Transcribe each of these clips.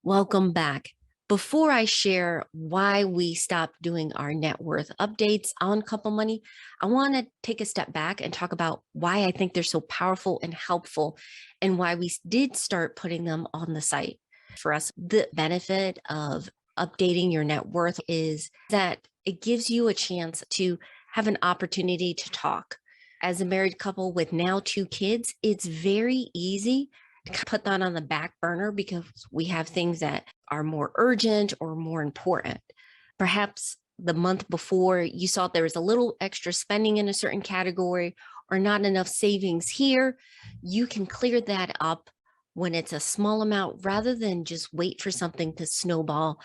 Welcome back. Before I share why we stopped doing our net worth updates on Couple Money, I want to take a step back and talk about why I think they're so powerful and helpful and why we did start putting them on the site. For us, the benefit of updating your net worth is that it gives you a chance to have an opportunity to talk. As a married couple with now two kids, it's very easy to put that on the back burner because we have things that are more urgent or more important. Perhaps the month before you saw there was a little extra spending in a certain category or not enough savings here, you can clear that up when it's a small amount rather than just wait for something to snowball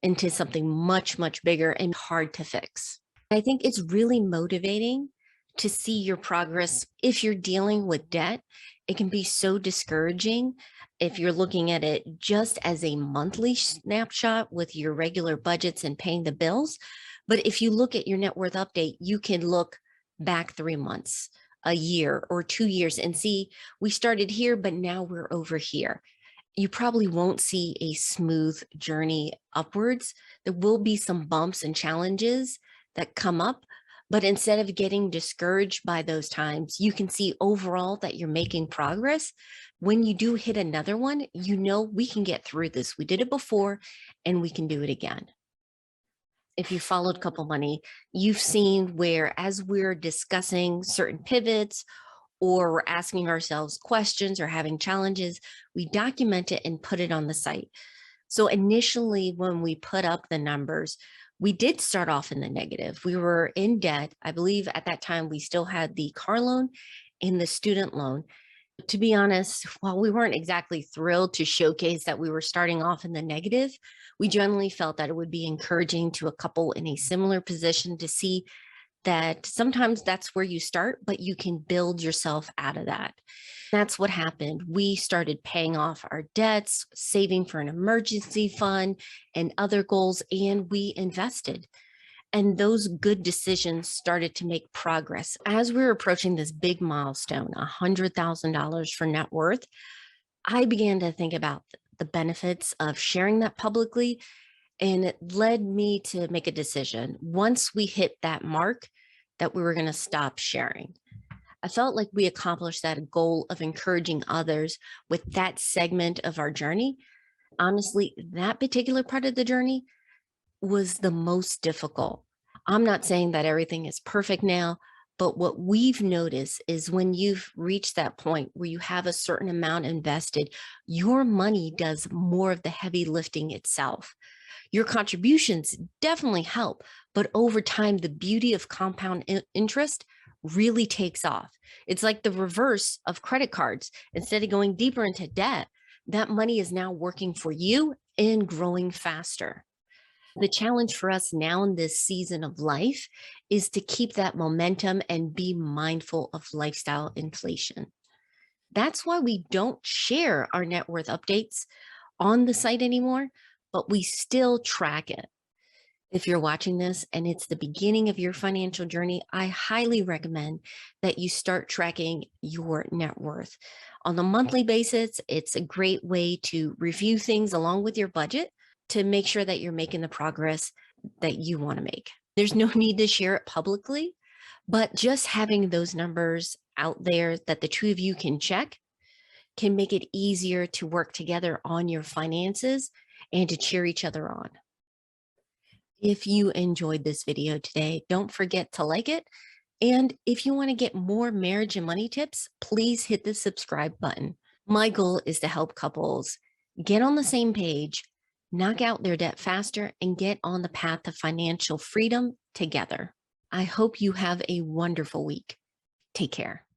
into something much, much bigger and hard to fix. I think it's really motivating to see your progress. If you're dealing with debt, it can be so discouraging if you're looking at it just as a monthly snapshot with your regular budgets and paying the bills. But if you look at your net worth update, you can look back 3 months, a year, or 2 years and see we started here, but now we're over here. You probably won't see a smooth journey upwards. There will be some bumps and challenges that come up, but instead of getting discouraged by those times, you can see overall that you're making progress. When you do hit another one, you know we can get through this. We did it before and we can do it again. If you followed Couple Money, you've seen where as we're discussing certain pivots or we're asking ourselves questions or having challenges, we document it and put it on the site. So initially, when we put up the numbers, we did start off in the negative. We were in debt. I believe at that time we still had the car loan and the student loan. To be honest, while we weren't exactly thrilled to showcase that we were starting off in the negative, we generally felt that it would be encouraging to a couple in a similar position to see that sometimes that's where you start, but you can build yourself out of that. That's what happened. We started paying off our debts, saving for an emergency fund and other goals, and we invested. And those good decisions started to make progress. As we were approaching this big milestone, $100,000 for net worth, I began to think about the benefits of sharing that publicly, and it led me to make a decision. Once we hit that mark, that we were going to stop sharing. I felt like we accomplished that goal of encouraging others with that segment of our journey. Honestly, that particular part of the journey was the most difficult. I'm not saying that everything is perfect now, but what we've noticed is when you've reached that point where you have a certain amount invested, your money does more of the heavy lifting itself. Your contributions definitely help, but over time, the beauty of compound interest really takes off. It's like the reverse of credit cards. Instead of going deeper into debt, that money is now working for you and growing faster. The challenge for us now in this season of life is to keep that momentum and be mindful of lifestyle inflation. That's why we don't share our net worth updates on the site anymore, but we still track it. If you're watching this and it's the beginning of your financial journey, I highly recommend that you start tracking your net worth. On a monthly basis, it's a great way to review things along with your budget to make sure that you're making the progress that you want to make. There's no need to share it publicly, but just having those numbers out there that the two of you can check can make it easier to work together on your finances and to cheer each other on. If you enjoyed this video today, don't forget to like it. And if you want to get more marriage and money tips, please hit the subscribe button. My goal is to help couples get on the same page, knock out their debt faster, and get on the path to financial freedom together. I hope you have a wonderful week. Take care.